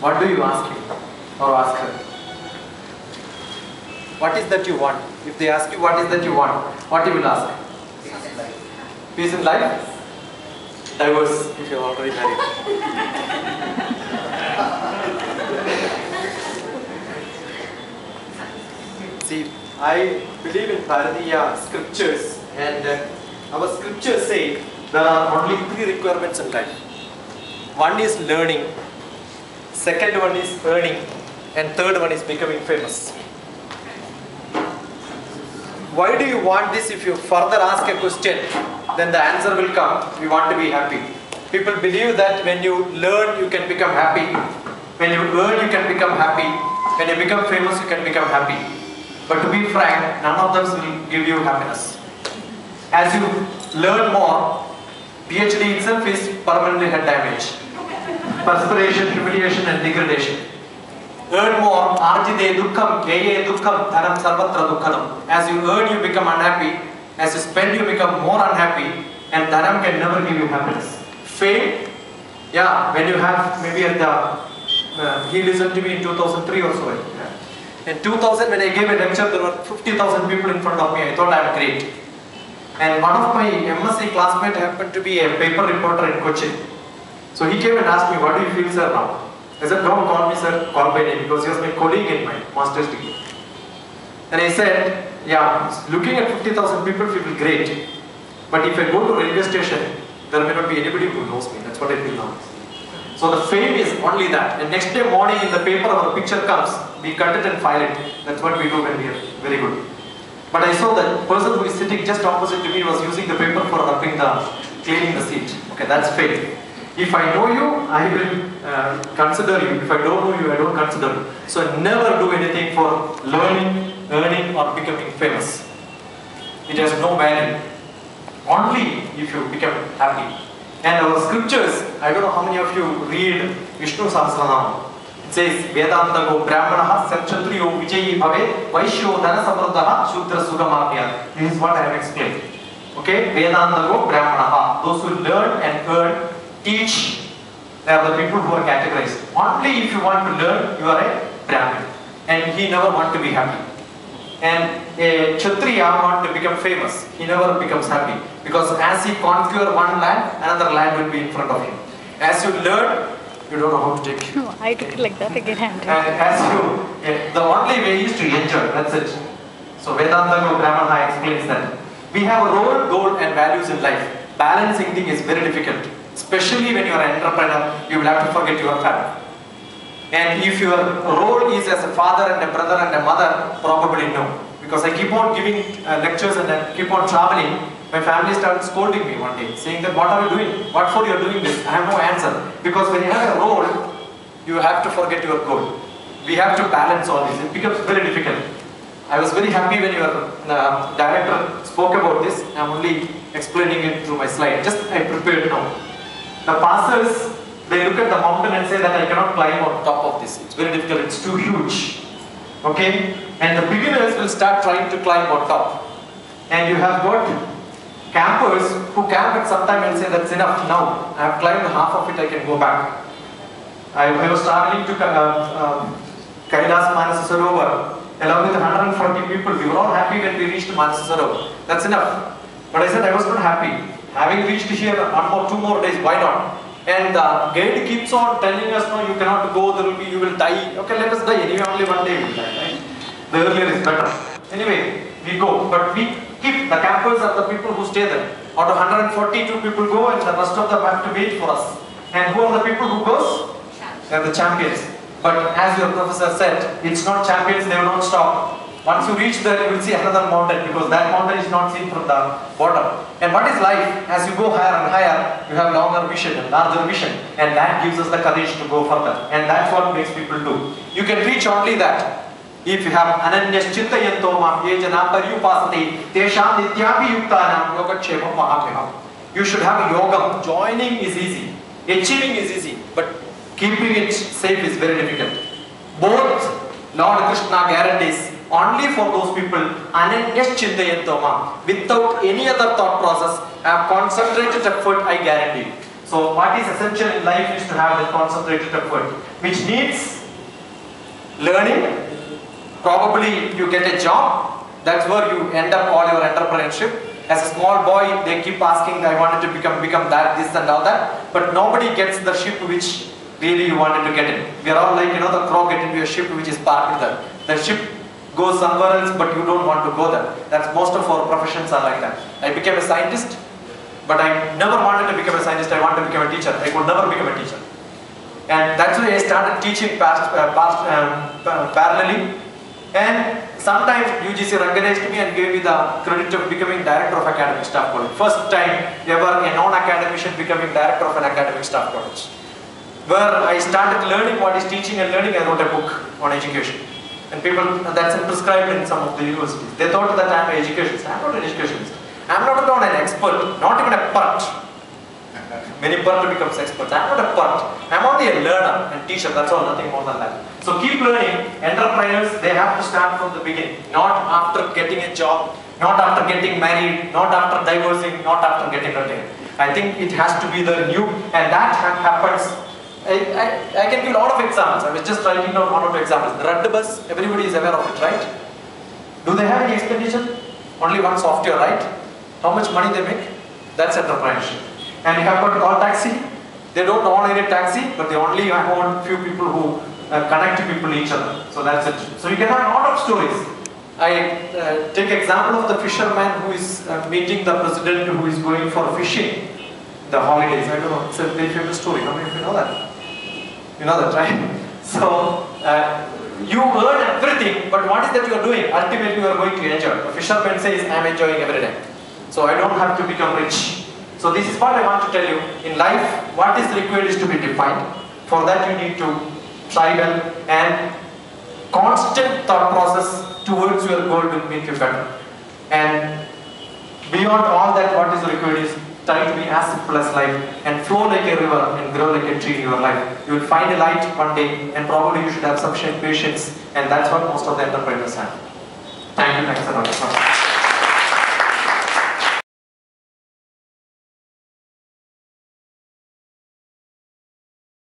what do you ask him or ask her? What is that you want? If they ask you what is that you want, what you will ask? Peace in life? Divorce if you are already married. See, I believe in Bharatiya scriptures, and our scriptures say there are only 3 requirements in life. One is learning, second one is earning, and third one is becoming famous. Why do you want this? If you further ask a question, then the answer will come, we want to be happy. People believe that when you learn, you can become happy. When you earn, you can become happy. When you become famous, you can become happy. But to be frank, none of them will give you happiness. As you learn more, PhD itself is permanently head damage. Perspiration, humiliation and degradation. Earn more, arjite dukkham, yeye dukkham, dhanam sarvatra dukkhanam. As you earn, you become unhappy. As you spend, you become more unhappy. And dhanam can never give you happiness. Fame, yeah, when you have maybe at the, he listened to me in 2003 or so. Yeah. In 2000, when I gave a lecture, there were 50,000 people in front of me. I thought I am great. And one of my MSc classmates happened to be a paper reporter in Cochin. So he came and asked me, what do you feel, sir, now? I said, don't call me, sir, call by name, because he was my colleague in my master's degree. And I said, yeah, looking at 50,000 people, feel great. But if I go to railway station, there may not be anybody who knows me. That's what I feel now. So the fame is only that. And next day morning in the paper, our picture comes, we cut it and file it. That's what we do when we are very good. But I saw the person who is sitting just opposite to me was using the paper for cleaning the seat. Okay, that's fame. If I know you, I will consider you. If I don't know you, I don't consider you. So never do anything for learning, earning or becoming famous. It has no value. Only if you become happy. And our scriptures, I don't know how many of you read Vishnu Sahasranam. It says, Vedanta go Brahmanaha Sanchatriyo Vijayi Bhave Vaishyo Dhana Samruddhaha Shudra Sugamagya. This is what I have explained. Okay? Vedanta go Brahmanaha. Those who learn and earn, teach, they are the people who are categorized. Only if you want to learn, you are a Brahmin. And he never wants to be happy. And a Kshatriya wants to become famous. He never becomes happy. Because as he conquers one land, another land will be in front of him. As you learn, you don't know how to take it. No, I took it like that again. And as you, the only way is to enjoy, that's it. So Vedanta Brahmana explains that. We have a role, goal and values in life. Balancing things is very difficult. Especially when you are an entrepreneur, you will have to forget your family. And if your role is as a father and a brother and a mother, probably no. Because I keep on giving lectures and I keep on traveling. My family started scolding me one day, saying that what are you doing? What for you are doing this? I have no answer. Because when you have a role, you have to forget your goal. We have to balance all this. It becomes very difficult. I was very happy when your director spoke about this. I am only explaining it through my slide. Just I prepared now. The passers, they look at the mountain and say that I cannot climb on top of this. It's very difficult, it's too huge. Okay? And the beginners will start trying to climb on top. And you have got campers who camp at some time and say that's enough now. I have climbed half of it, I can go back. I was traveling to Kailas Manas Sarovar along with 140 people. We were all happy when we reached Manas Sarovar. That's enough. But I said I was not happy. Having reached here 2 more days, why not? And the guide keeps on telling us, no, you cannot go, you will die. Okay, let us die. Anyway, only one day we will die, right? The earlier is better. Anyway, we go. But we keep, the campers are the people who stay there. Out of 142 people go and the rest of them have to wait for us. And who are the people who goes? They are the champions. But as your professor said, it's not champions, they will not stop. Once you reach there, you will see another mountain because that mountain is not seen from the bottom. And what is life? As you go higher and higher, you have longer vision and larger vision. And that gives us the courage to go further. And that's what makes people do. You can reach only that if you have ananyas chintayanto mam ye jana paryupasati tesham nityabhi yuktanam yogakshemam mahabhyam. You should have yoga. Joining is easy. Achieving is easy. But keeping it safe is very difficult. Both Lord Krishna guarantees only for those people ananyas chintayantoma, without any other thought process, have concentrated effort, I guarantee. So what is essential in life is to have that concentrated effort, which needs learning. Probably you get a job, that's where you end up all your entrepreneurship. As a small boy, they keep asking, I wanted to become that, this and all that, but nobody gets the ship which really you wanted to get in. We are all like, the crow get into a ship which is parked there. The ship goes somewhere else, but you don't want to go there. That's most of our professions are like that. I became a scientist, but I never wanted to become a scientist. I wanted to become a teacher. I could never become a teacher. And that's why I started teaching parallelly. And sometimes UGC recognized me and gave me the credit of becoming director of academic staff college. First time ever a non-academician becoming director of an academic staff college. Where I started learning what is teaching and learning, I wrote a book on education. And people, that's prescribed in some of the universities. They thought that I am an educationist. I am not an educationist. I am not an expert, not even a part. Many part becomes experts. I am not a part. I am only a learner and teacher. That's all, nothing more than that. So keep learning. Entrepreneurs, they have to start from the beginning. Not after getting a job, not after getting married, not after divorcing, not after getting retired. I think it has to be the new, and that happens. I can give a lot of examples. I was just writing down one or two examples. The Red Bus, everybody is aware of it, right? Do they have any expenditure? Only one software, right? How much money they make? That's entrepreneurship. And you have got call taxi. They don't own any taxi, but they only own few people who connect people to each other. So that's it. So you can have a lot of stories. I take example of the fisherman who is meeting the president who is going for fishing the holidays. I don't know. It's a very famous story. How many of you know that? You know that, right? So you earn everything, but what is that you are doing? Ultimately, you are going to enjoy. The fisherman says, I am enjoying every day. So I don't have to become rich. So this is what I want to tell you. In life, what is required is to be defined. For that you need to try well, and constant thought process towards your goal will make you better. And beyond all that, what is required is try to be as simple as life and flow like a river and grow like a tree in your life. You will find a light one day, and probably you should have sufficient patience, and that's what most of the entrepreneurs have. Thank you. Thanks a lot.